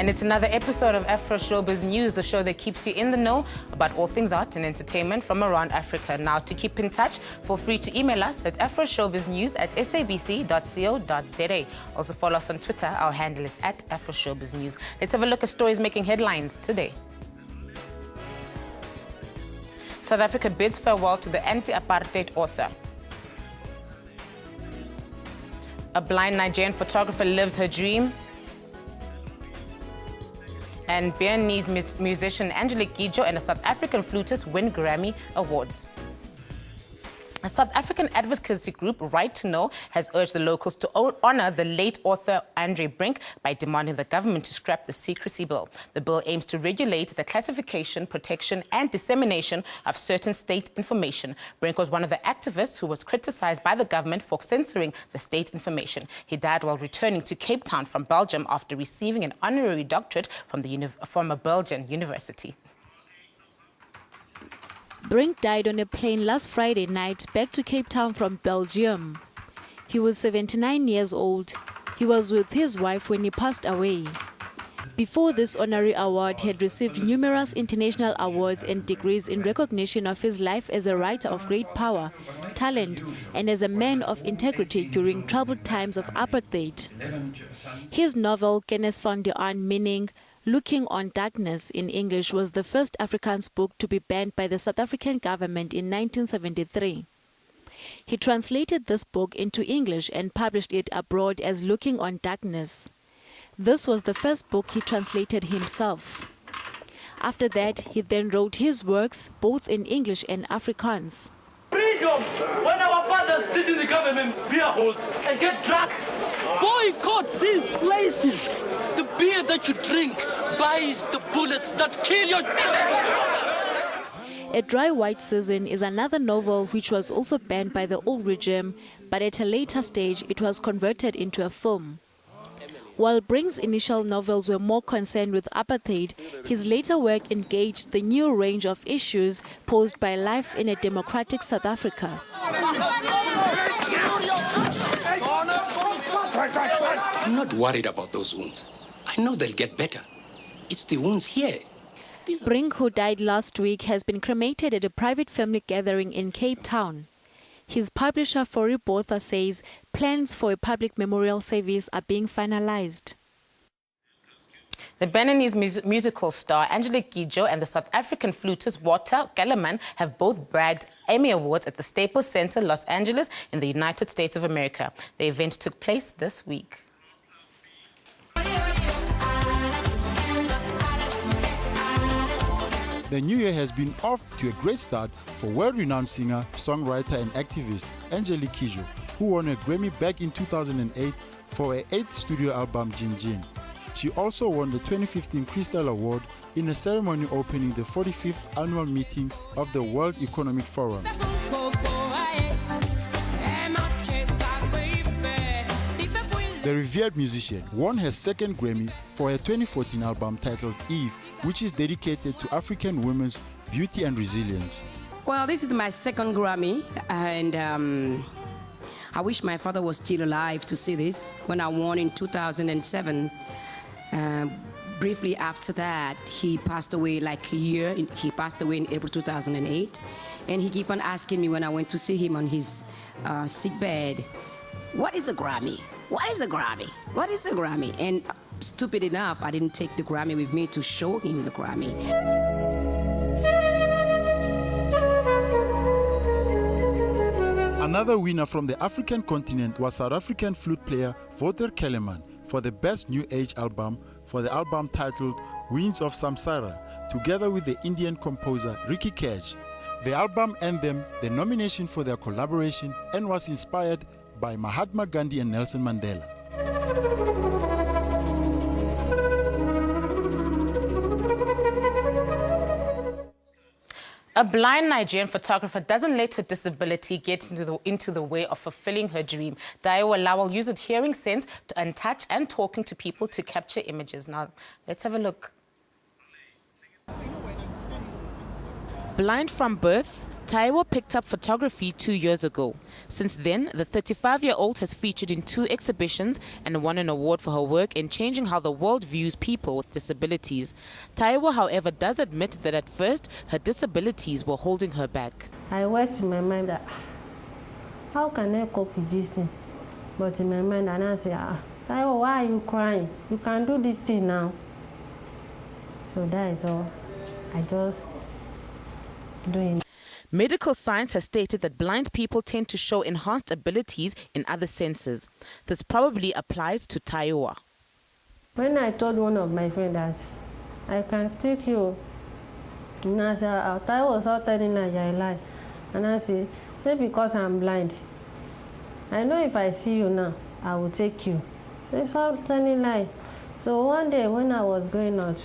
And it's another episode of Afroshowbiz News, the show that keeps you in the know about all things art and entertainment from around Africa. Now, to keep in touch, feel free to email us at afroshowbiznews@sabc.co.za. Also follow us on Twitter. Our handle is @AfroShowbizNews. Let's have a look at stories making headlines today. South Africa bids farewell to the anti-apartheid author. A blind Nigerian photographer lives her dream. And Beninese musician Angelique Kidjo and a South African flutist win Grammy Awards. A South African advocacy group, Right to Know, has urged the locals to honor the late author Andre Brink by demanding the government to scrap the secrecy bill. The bill aims to regulate the classification, protection and dissemination of certain state information. Brink was one of the activists who was criticized by the government for censoring the state information. He died while returning to Cape Town from Belgium after receiving an honorary doctorate from a Belgian university. Brink died on a plane last Friday night back to Cape Town from Belgium. He was 79 years old. He was with his wife when he passed away. Before this honorary award, he had received numerous international awards and degrees in recognition of his life as a writer of great power, talent, and as a man of integrity during troubled times of apartheid. His novel, Kennis van die Aan, meaning Looking on Darkness in English, was the first Afrikaans book to be banned by the South African government in 1973. He translated this book into English and published it abroad as Looking on Darkness. This was the first book he translated himself. After that, he then wrote his works both in English and Afrikaans. Freedom! When our fathers sit in the government beer halls and get drunk! Boycott these places! The beer that you drink buys the bullets that kill your... A Dry White Season is another novel which was also banned by the old regime, but at a later stage it was converted into a film. While Brink's initial novels were more concerned with apartheid, his later work engaged the new range of issues posed by life in a democratic South Africa. I'm not worried about those wounds. I know they'll get better. It's the wounds here. Brink, who died last week, has been cremated at a private family gathering in Cape Town. His publisher, Fori Botha, says plans for a public memorial service are being finalized. The Beninese musical star Angelique Kidjo and the South African flutist Walter Kellerman have both bagged Emmy Awards at the Staples Center, Los Angeles, in the United States of America. The event took place this week. The new year has been off to a great start for world-renowned singer, songwriter and activist Angelique Kidjo, who won a Grammy back in 2008 for her 8th studio album Jin Jin. She also won the 2015 Crystal Award in a ceremony opening the 45th annual meeting of the World Economic Forum. The revered musician won her second Grammy for her 2014 album titled Eve, which is dedicated to African women's beauty and resilience. Well, this is my second Grammy, and I wish my father was still alive to see this. When I won in 2007, briefly after that, he passed away like a year. He passed away in April 2008, and he kept on asking me when I went to see him on his sick bed, what is a Grammy? What is a Grammy? What is a Grammy? And stupid enough, I didn't take the Grammy with me to show him the Grammy. Another winner from the African continent was South African flute player Walter Kellerman for the Best New Age album for the album titled Winds of Samsara, together with the Indian composer Ricky Cage. The album earned them the nomination for their collaboration and was inspired by Mahatma Gandhi and Nelson Mandela. A blind Nigerian photographer doesn't let her disability get into the way of fulfilling her dream. Dayo Lawal used her hearing sense and touch and talking to people to capture images. Now, let's have a look. Blind from birth, Taiwo picked up photography 2 years ago. Since then, the 35-year-old has featured in 2 exhibitions and won an award for her work in changing how the world views people with disabilities. Taiwo, however, does admit that at first her disabilities were holding her back. I worked in my mind that, how can I cope with this thing? But in my mind, and I say, Taiwo, why are you crying? You can do this thing now. So that is all. I just doing it. Medical science has stated that blind people tend to show enhanced abilities in other senses. This probably applies to Taiwo. When I told one of my friends that I can still you, and I said, Taiwo was all telling her I lie. And I said, say because I'm blind. I know if I see you now, I will take you. Say, stop telling lie. So one day when I was going out,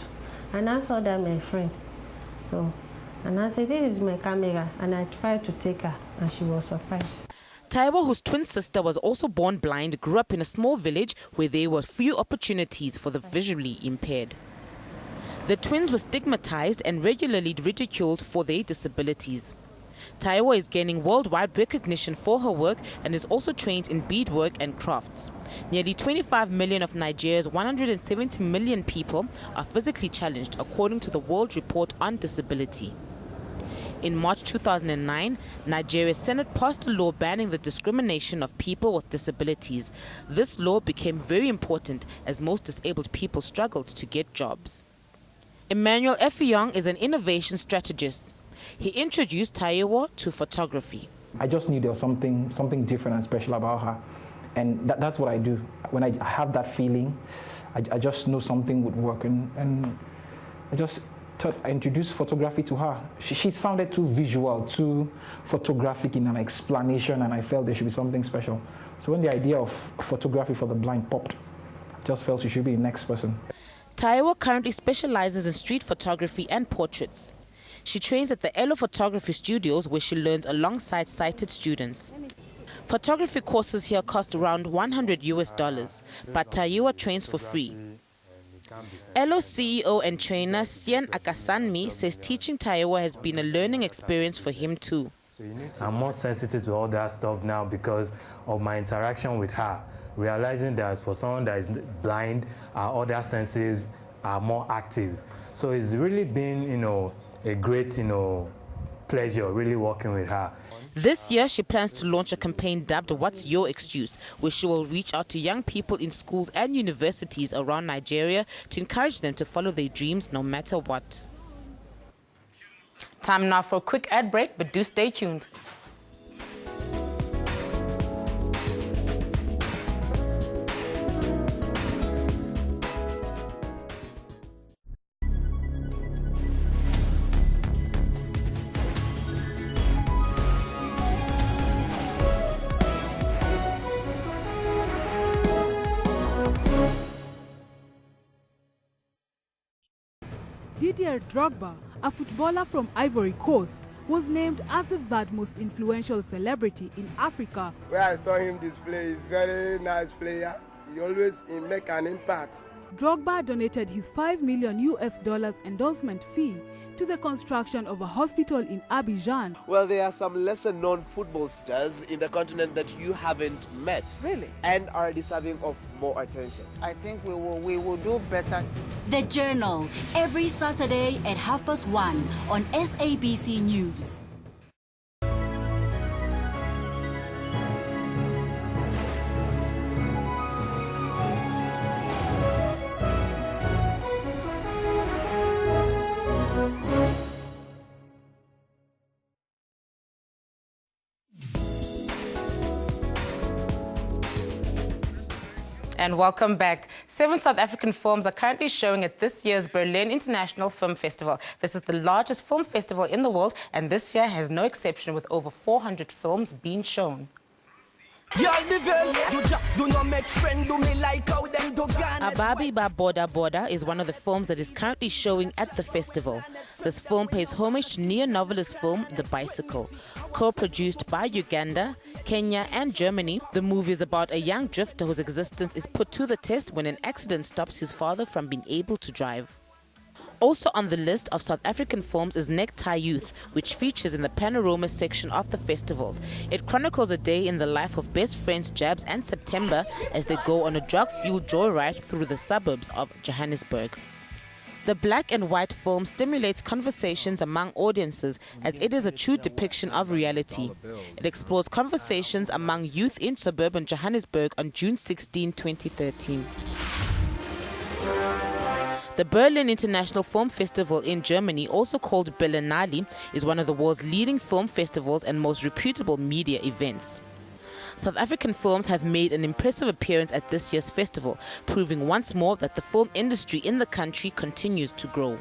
and I saw that my friend. And I said, this is my camera, and I tried to take her, and she was surprised. Taiwo, whose twin sister was also born blind, grew up in a small village where there were few opportunities for the visually impaired. The twins were stigmatized and regularly ridiculed for their disabilities. Taiwo is gaining worldwide recognition for her work and is also trained in beadwork and crafts. Nearly 25 million of Nigeria's 170 million people are physically challenged, according to the World Report on Disability. In March 2009, Nigeria's Senate passed a law banning the discrimination of people with disabilities. This law became very important as most disabled people struggled to get jobs. Emmanuel Effiong is an innovation strategist. He introduced Taiwo to photography. I just knew there was something different and special about her. And that's what I do. When I have that feeling, I just know something would work. And I just thought I introduced photography to her. She sounded too visual, too photographic in an explanation, and I felt there should be something special. So when the idea of photography for the blind popped, I just felt she should be the next person. Taiwo currently specializes in street photography and portraits. She trains at the Elo Photography Studios, where she learns alongside sighted students. Photography courses here cost around $100, but Taiwo trains for free. Elo CEO and trainer Sien Akasanmi says teaching Taiwo has been a learning experience for him too. I'm more sensitive to all that stuff now because of my interaction with her, realizing that for someone that is blind, our other senses are more active. So it's really been, a great, pleasure really working with her. This year, she plans to launch a campaign dubbed What's Your Excuse, where she will reach out to young people in schools and universities around Nigeria to encourage them to follow their dreams no matter what. Time now for a quick ad break, but do stay tuned. Didier Drogba, a footballer from Ivory Coast, was named as the third most influential celebrity in Africa. Where I saw him display, he's a very nice player. He always make an impact. Drogba donated his $5 million endorsement fee to the construction of a hospital in Abidjan. Well, there are some lesser-known football stars in the continent that you haven't met. Really? And are deserving of more attention. I think we will do better. The Journal, every Saturday at 1:30 on SABC News. And welcome back. 7 South African films are currently showing at this year's Berlin International Film Festival. This is the largest film festival in the world, and this year has no exception, with over 400 films being shown. Ababi Ba Boda Boda is one of the films that is currently showing at the festival. This film pays homage to neo-novelist film The Bicycle. Co-produced by Uganda, Kenya and Germany, the movie is about a young drifter whose existence is put to the test when an accident stops his father from being able to drive. Also on the list of South African films is Necktie Youth, which features in the panorama section of the festivals. It chronicles a day in the life of best friends Jabs and September as they go on a drug-fueled joyride through the suburbs of Johannesburg. The black and white film stimulates conversations among audiences as it is a true depiction of reality. It explores conversations among youth in suburban Johannesburg on June 16, 2013. The Berlin International Film Festival in Germany, also called Berlinale, is one of the world's leading film festivals and most reputable media events. South African films have made an impressive appearance at this year's festival, proving once more that the film industry in the country continues to grow.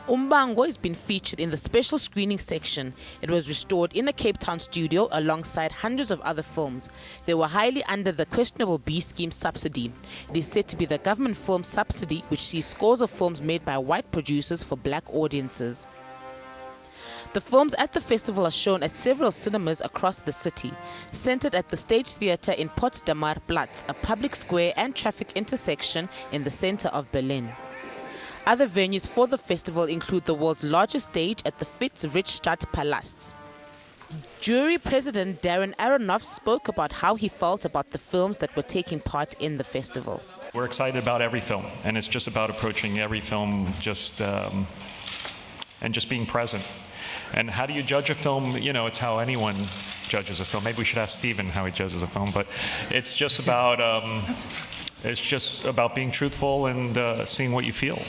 Umbango has been featured in the special screening section. It was restored in a Cape Town studio alongside hundreds of other films. They were highly under the questionable B scheme subsidy. It is said to be the government film subsidy which sees scores of films made by white producers for black audiences. The films at the festival are shown at several cinemas across the city, centered at the Stage Theatre in Potsdamer Platz, a public square and traffic intersection in the center of Berlin. Other venues for the festival include the world's largest stage at the Fritz-Richtstadt-Palast. Jury President Darren Aronoff spoke about how he felt about the films that were taking part in the festival. We're excited about every film, and it's just about approaching every film and just being present. And how do you judge a film? You know, it's how anyone judges a film. Maybe we should ask Stephen how he judges a film, but it's just about being truthful and seeing what you feel.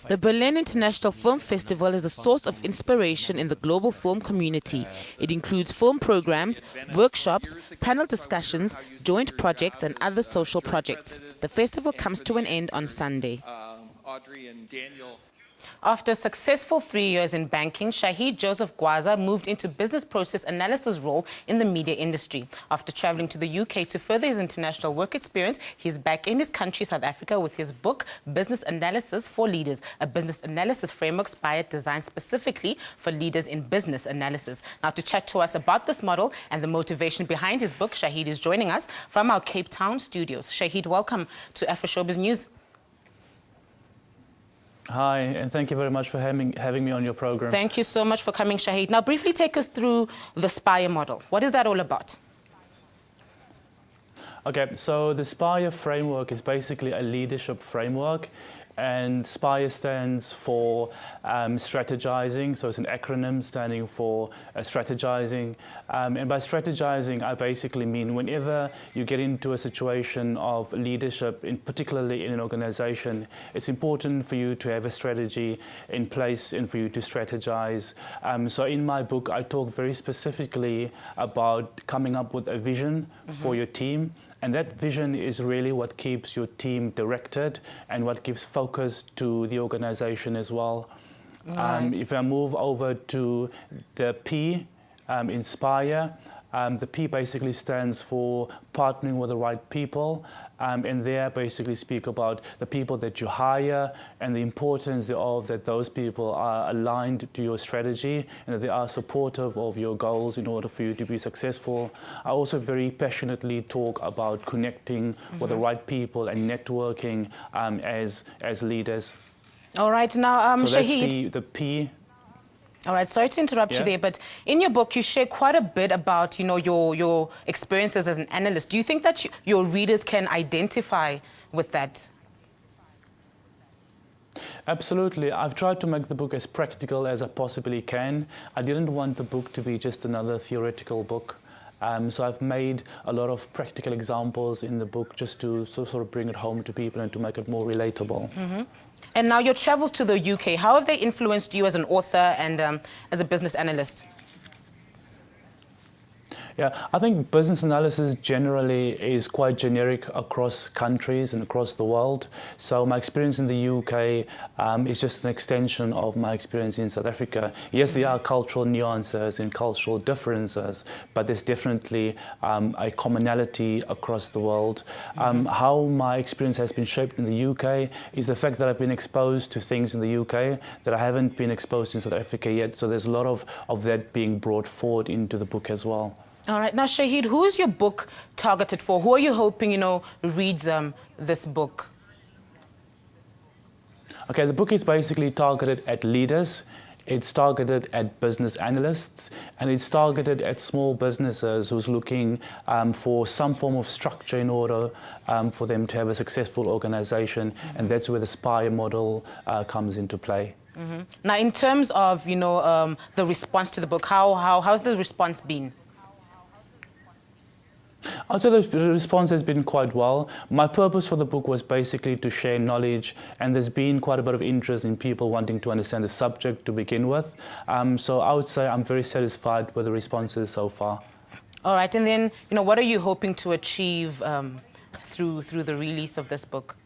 The Berlin International Film Festival is a source of inspiration in the global film community. It includes film programs, workshops, panel discussions, joint projects, and other social projects. The festival comes to an end on Sunday. Audrey and Daniel. After a successful 3 years in banking, Shahid Joseph Gwaza moved into business process analysis role in the media industry. After traveling to the UK to further his international work experience, he's back in his country, South Africa, with his book, Business Analysis for Leaders, a business analysis framework designed specifically for leaders in business analysis. Now, to chat to us about this model and the motivation behind his book, Shahid is joining us from our Cape Town studios. Shahid, welcome to Afroshowbiz News. Hi, and thank you very much for having me on your program. Thank you so much for coming, Shahid. Now, briefly take us through the SPIRE model. What is that all about? Okay, so the SPIRE framework is basically a leadership framework, and SPIRE stands for strategizing, so it's an acronym standing for strategizing. And by strategizing, I basically mean whenever you get into a situation of leadership, particularly in an organization, it's important for you to have a strategy in place and for you to strategize. So in my book, I talk very specifically about coming up with a vision for your team. And that vision is really what keeps your team directed and what gives focus to the organization as well. Right. If I move over to the P, Inspire, the P basically stands for partnering with the right people. And there basically speak about the people that you hire and the importance of that those people are aligned to your strategy and that they are supportive of your goals in order for you to be successful. I also very passionately talk about connecting with the right people and networking as leaders. All right, now so Shahid. That's the P. All right, sorry to interrupt you there, but in your book, you share quite a bit about, your experiences as an analyst. Do you think that your readers can identify with that? Absolutely. I've tried to make the book as practical as I possibly can. I didn't want the book to be just another theoretical book. So I've made a lot of practical examples in the book just to sort of bring it home to people and to make it more relatable. Mm-hmm. And now your travels to the UK, how have they influenced you as an author and as a business analyst? Yeah, I think business analysis generally is quite generic across countries and across the world. So my experience in the UK is just an extension of my experience in South Africa. Yes, there are cultural nuances and cultural differences, but there's definitely a commonality across the world. How my experience has been shaped in the UK is the fact that I've been exposed to things in the UK that I haven't been exposed in South Africa yet. So there's a lot of that being brought forward into the book as well. All right. Now, Shahid, who is your book targeted for? Who are you hoping, reads this book? Okay, the book is basically targeted at leaders, it's targeted at business analysts, and it's targeted at small businesses who's looking for some form of structure in order for them to have a successful organization, and that's where the SPIRE model comes into play. Now, in terms of, the response to the book, how's the response been? I'd say the response has been quite well. My purpose for the book was basically to share knowledge, and there's been quite a bit of interest in people wanting to understand the subject to begin with. So I would say I'm very satisfied with the responses so far. All right, and then, what are you hoping to achieve through the release of this book?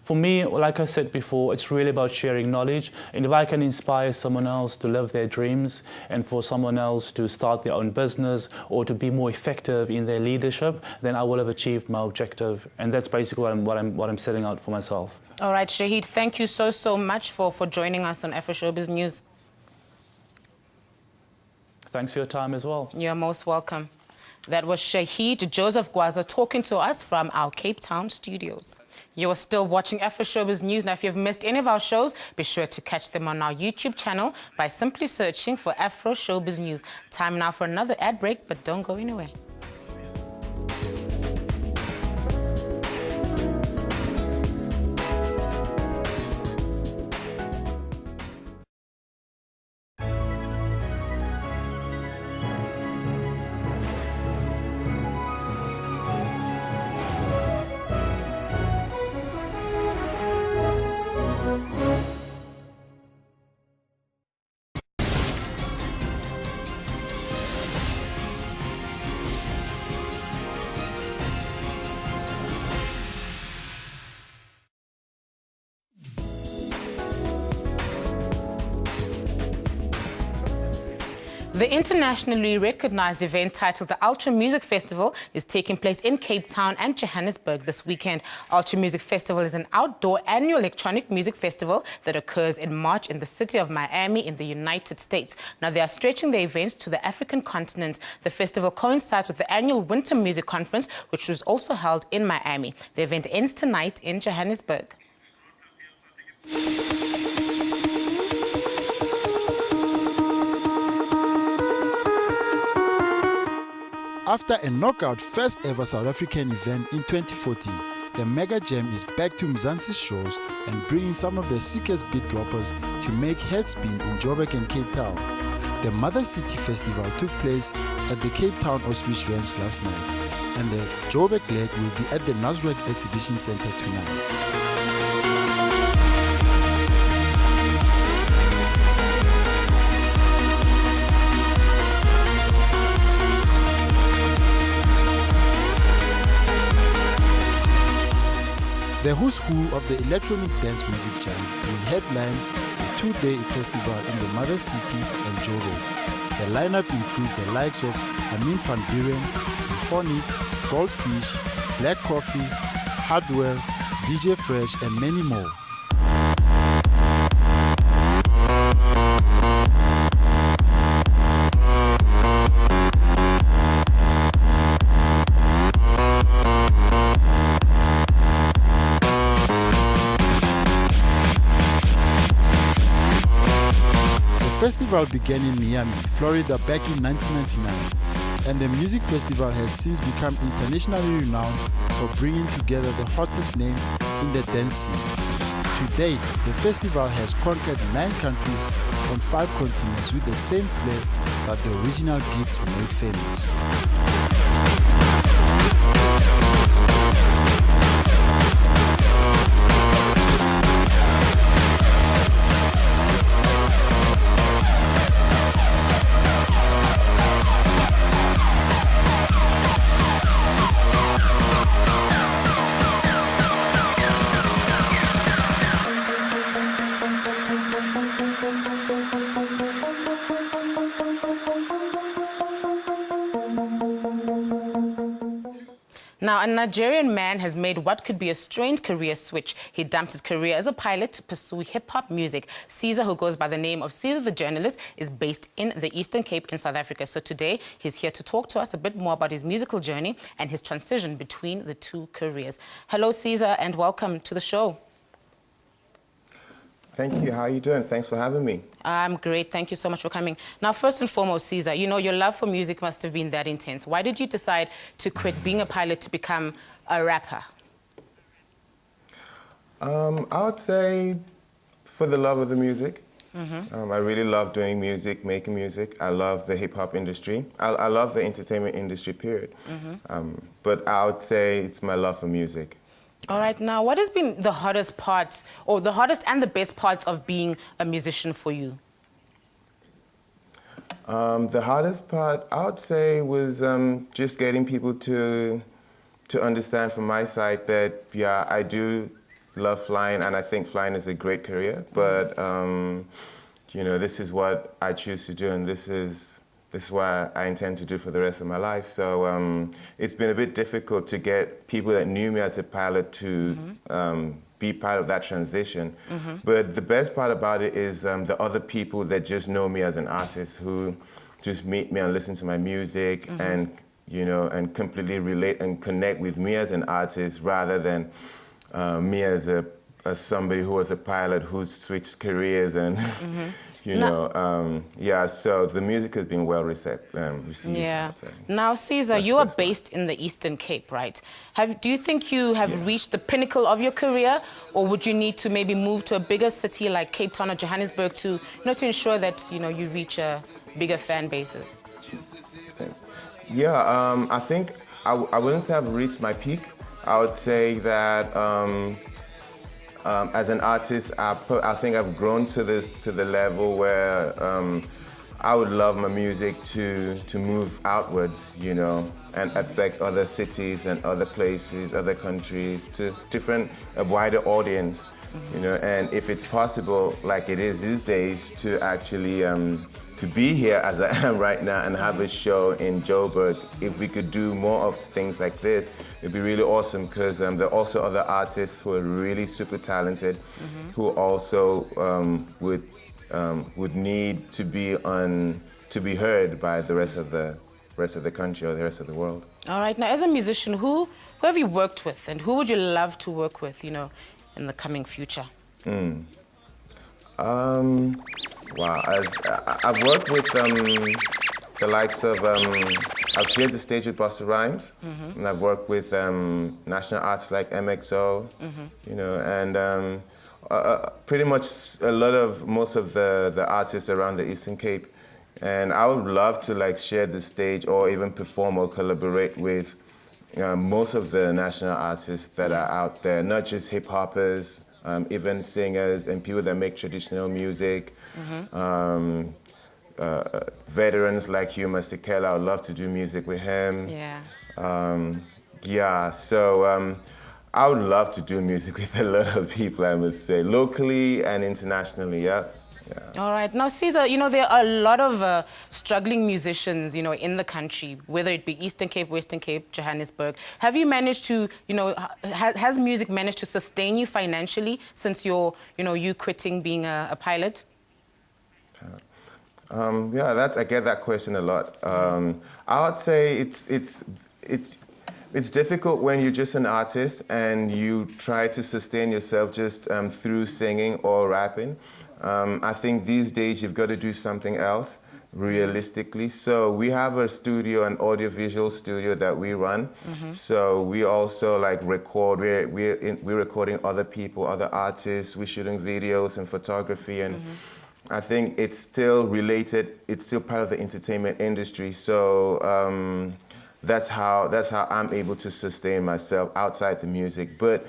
For me, like I said before, it's really about sharing knowledge. And if I can inspire someone else to live their dreams and for someone else to start their own business or to be more effective in their leadership, then I will have achieved my objective. And that's basically what I'm setting out for myself. All right, Shahid, thank you so much for joining us on Afroshowbiz News. Thanks for your time as well. You're most welcome. That was Shahid Joseph Gwaza talking to us from our Cape Town studios. You're still watching Afroshowbiz News. Now, if you've missed any of our shows, be sure to catch them on our YouTube channel by simply searching for Afroshowbiz News. Time now for another ad break, but don't go anywhere. The internationally recognized event titled the Ultra Music Festival is taking place in Cape Town and Johannesburg this weekend. Ultra Music Festival is an outdoor annual electronic music festival that occurs in March in the city of Miami in the United States. Now, they are stretching the events to the African continent. The festival coincides with the annual Winter Music Conference, which was also held in Miami. The event ends tonight in Johannesburg. After a knockout first ever South African event in 2014, the Mega Jam is back to Mzansi's shores and bringing some of the sickest beat droppers to make heads spin in Joburg and Cape Town. The Mother City Festival took place at the Cape Town Ostrich Ranch last night, and the Joburg leg will be at the Nasrec Exhibition Center tonight. The who's who of the electronic dance music giant will headline the two-day festival in the Mother City and Joburg. The lineup includes the likes of Amin van Buren, Euphonic, Goldfish, Black Coffee, Hardwell, DJ Fresh, and many more. The festival began in Miami, Florida back in 1999, and the music festival has since become internationally renowned for bringing together the hottest names in the dance scene. To date, the festival has conquered 9 countries on 5 continents with the same flair that the original gigs made famous. Now, a Nigerian man has made what could be a strange career switch. He dumped his career as a pilot to pursue hip-hop music. Caesar, who goes by the name of Caesar the Journalist, is based in the Eastern Cape in South Africa. So today, he's here to talk to us a bit more about his musical journey and his transition between the two careers. Hello, Caesar, and welcome to the show. Thank you. How are you doing? Thanks for having me. I'm great. Thank you so much for coming. Now, first and foremost, Caesar, you know, your love for music must have been that intense. Why did you decide to quit being a pilot to become a rapper? I would say for the love of the music. Mm-hmm. I really love doing music, making music. I love the hip-hop industry. I love the entertainment industry, period. Mm-hmm. But I would say it's my love for music. All right, now, what has been the hardest part, or the hardest and the best parts of being a musician for you? The hardest part, I would say, was just getting people to understand from my side that, yeah, I do love flying, and I think flying is a great career, but, you know, this is what I choose to do, and this is what I intend to do for the rest of my life. So it's been a bit difficult to get people that knew me as a pilot to be part of that transition. But the best part about it is the other people that just know me as an artist, who just meet me and listen to my music and, you know, and completely relate and connect with me as an artist, rather than me as somebody who was a pilot who's switched careers and, you know, yeah, so the music has been well received. Yeah. Now, Caesar, you are based in the Eastern Cape, right? Do you think you have reached the pinnacle of your career, or would you need to maybe move to a bigger city like Cape Town or Johannesburg to, you know, to ensure that, you know, you reach bigger fan bases? Yeah, I think I wouldn't say I've reached my peak. I would say that as an artist, I think I've grown to the level where I would love my music to move outwards, you know, and affect other cities and other places, other countries, to a wider audience, you know. And if it's possible, like it is these days, to actually to be here as I am right now and have a show in Joburg, if we could do more of things like this, it'd be really awesome, because there are also other artists who are really super talented, who also would need to be heard by the rest of the country or the rest of the world. All right, now as a musician, who have you worked with, and who would you love to work with, you know, in the coming future? Wow, I've worked with the likes of, I've shared the stage with Busta Rhymes, and I've worked with national artists like MXO, you know, and pretty much most of the artists around the Eastern Cape. And I would love to like share the stage or even perform or collaborate with most of the national artists that are out there, not just hip-hoppers, even singers and people that make traditional music. Veterans like Hugh Masekela, I would love to do music with him. Yeah, so I would love to do music with a lot of people, I must say, locally and internationally, yeah. All right. Now, Caesar, you know, there are a lot of struggling musicians, you know, in the country, whether it be Eastern Cape, Western Cape, Johannesburg. Have you managed to, you know, has music managed to sustain you financially since you quitting being a pilot? Yeah, I get that question a lot. I would say it's difficult when you're just an artist and you try to sustain yourself just through singing or rapping. I think these days you've got to do something else, realistically. So we have a studio, an audiovisual studio that we run. So we also like record. We're recording other people, other artists. We're shooting videos and photography, and I think it's still related. It's still part of the entertainment industry. So that's how I'm able to sustain myself outside the music. But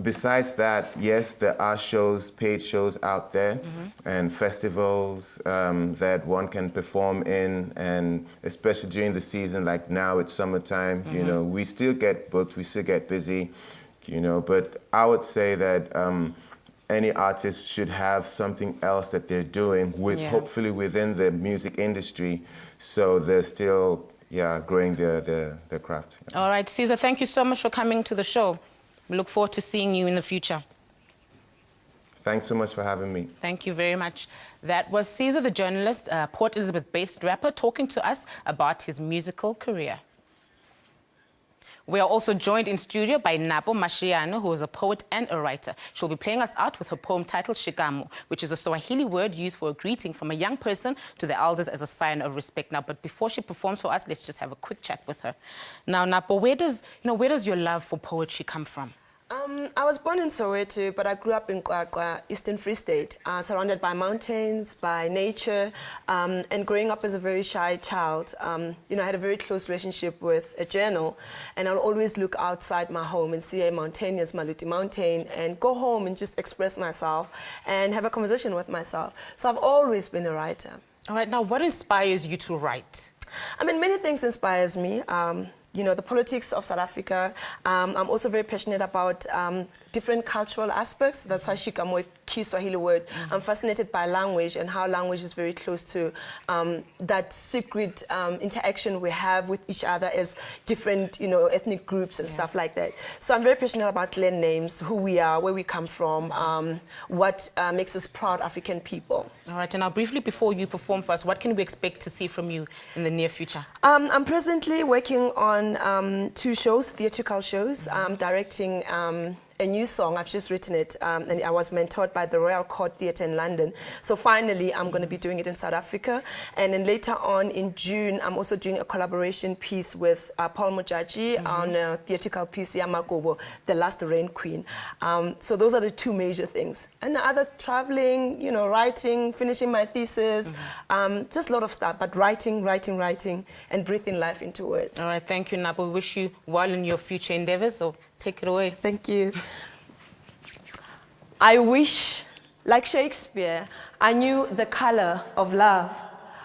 besides that, yes, there are shows, paid shows out there, and festivals that one can perform in, and especially during the season, like now it's summertime, you know, we still get booked, we still get busy, you know, but I would say that any artist should have something else that they're doing with, hopefully within the music industry, so they're still, growing their craft. All right, Caesar, thank you so much for coming to the show. We look forward to seeing you in the future. Thanks so much for having me. Thank you very much. That was Caesar, the journalist, Port Elizabeth-based rapper, talking to us about his musical career. We are also joined in studio by Napo Mashiano, who is a poet and a writer. She'll be playing us out with her poem titled Shikamo, which is a Swahili word used for a greeting from a young person to the elders as a sign of respect. Now, but before she performs for us, let's just have a quick chat with her. Now, Napo, where does your love for poetry come from? I was born in Soweto, but I grew up in Kwakwa, Eastern Free State, surrounded by mountains, by nature, and growing up as a very shy child, I had a very close relationship with a journal, and I'll always look outside my home and see a mountainous Maluti mountain and go home and just express myself and have a conversation with myself. So I've always been a writer. All right, now what inspires you to write? I mean, many things inspires me. The politics of South Africa. I'm also very passionate about different cultural aspects. That's why Shikamo, a key Swahili word. I'm fascinated by language and how language is very close to that secret interaction we have with each other as different, ethnic groups and stuff like that. So I'm very passionate about land names, who we are, where we come from, what makes us proud African people. All right, and now briefly before you perform for us, what can we expect to see from you in the near future? I'm presently working on 2 shows, theatrical shows. I'm directing a new song. I've just written it, and I was mentored by the Royal Court Theatre in London. So finally, I'm going to be doing it in South Africa. And then later on in June, I'm also doing a collaboration piece with Paul Mujaji on a theatrical piece, Yamagobo, The Last Rain Queen. So those are the 2 major things. And the other, traveling, writing, finishing my thesis, just a lot of stuff, but writing, and breathing life into words. All right, thank you, Napo. We wish you well in your future endeavors, so take it away. Thank you. I wish, like Shakespeare, I knew the color of love,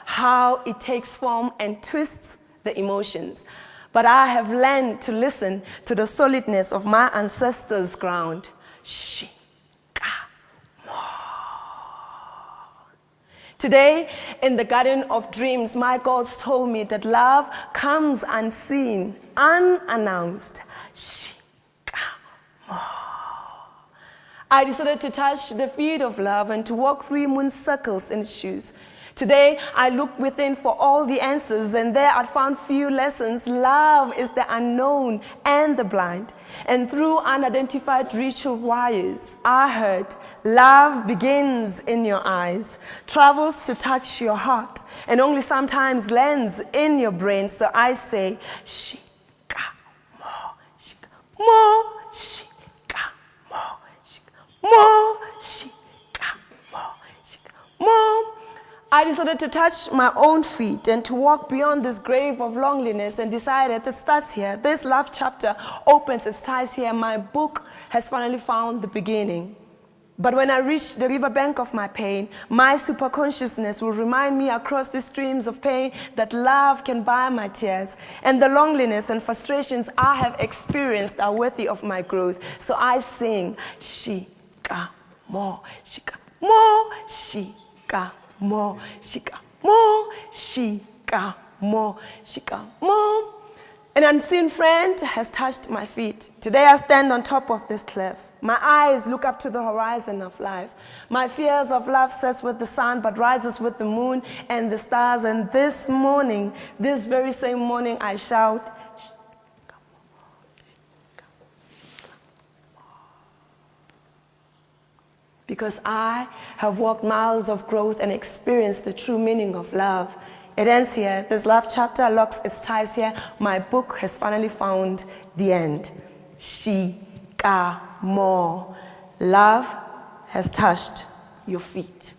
how it takes form and twists the emotions. But I have learned to listen to the solidness of my ancestors' ground. Today, in the Garden of Dreams, my gods told me that love comes unseen, unannounced. I decided to touch the feet of love and to walk 3 moon circles in shoes. Today, I looked within for all the answers, and there I found few lessons. Love is the unknown and the blind. And through unidentified ritual wires, I heard, love begins in your eyes, travels to touch your heart, and only sometimes lands in your brain. So I say, Shikamo, Shikamo, Shikamo, Shikamo, Shikamo, Shikamo. I decided to touch my own feet and to walk beyond this grave of loneliness, and decided it starts here. This love chapter opens its ties here. My book has finally found the beginning. But when I reach the riverbank of my pain, my superconsciousness will remind me across the streams of pain that love can buy my tears. And the loneliness and frustrations I have experienced are worthy of my growth. So I sing, Shikamo, Shikamo, Shikamo, Shikamo, Shikamo, Shikamo. An unseen friend has touched my feet. Today I stand on top of this cliff. My eyes look up to the horizon of life. My fears of love sets with the sun, but rises with the moon and the stars. And this morning, this very same morning, I shout, because I have walked miles of growth and experienced the true meaning of love. It ends here. This love chapter locks its ties here. My book has finally found the end. Shikamo. Love has touched your feet.